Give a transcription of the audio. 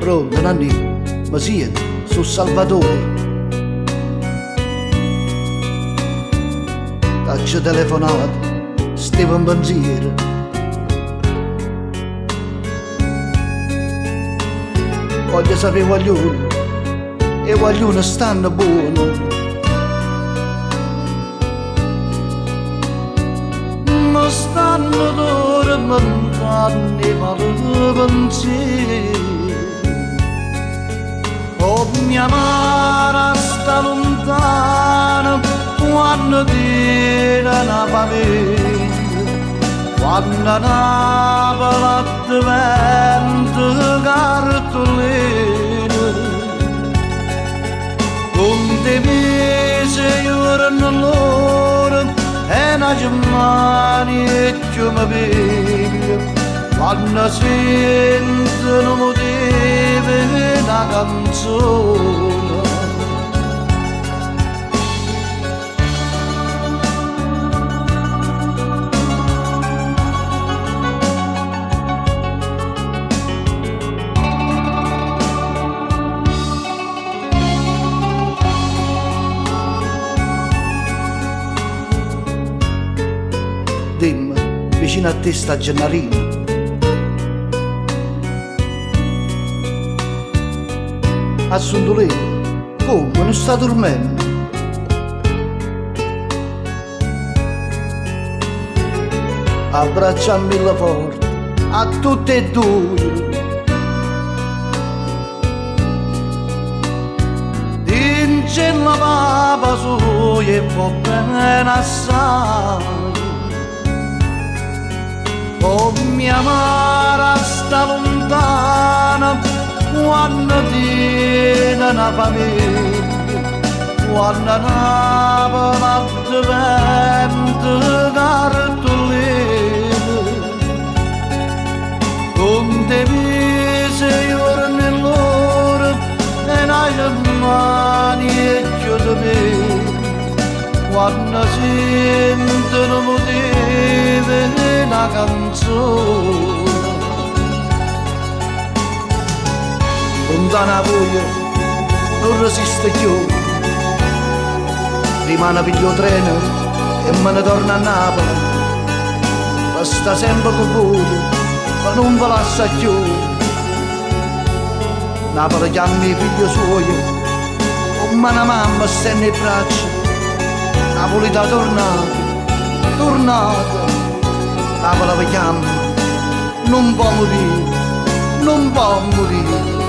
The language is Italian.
Pronto, Nanni? Ma siete? Su Salvatore. T'ho telefonato, stavo in pensiero. Voglio sapere quagliuno, e quagliuno stanno buono. Ma stanno tormentando i mali pensieri. Oh, mia madre sta lontana quando tiene una famiglia, quando una pala diventa cartolina. Con te mesi giorno loro e una giornata che mi piglia, quando sentono motivi una canzone. Dimmi, vicino a te sta Gennarino. Assunto lei, come non sta dormendo? Abbracciammi la forte a tutte e due. Dice la papa sua e va bene assai. Oh, mia madre sta lontana quando tiene una famiglia, quando una pala diventa cartolina. Con te mesi giorni loro e una giornata che di me, quando sentono motivi una canzone. Lontana voglia non resiste più, rimane piglio treno e me ne torna a Napoli. Resta sempre con voi, ma non ve lascia più. Napoli chiama i figli suoi, come una mamma sta nei bracci. Napoli da tornata, tornata. Napoli vi chiama, non può morire, non può morire.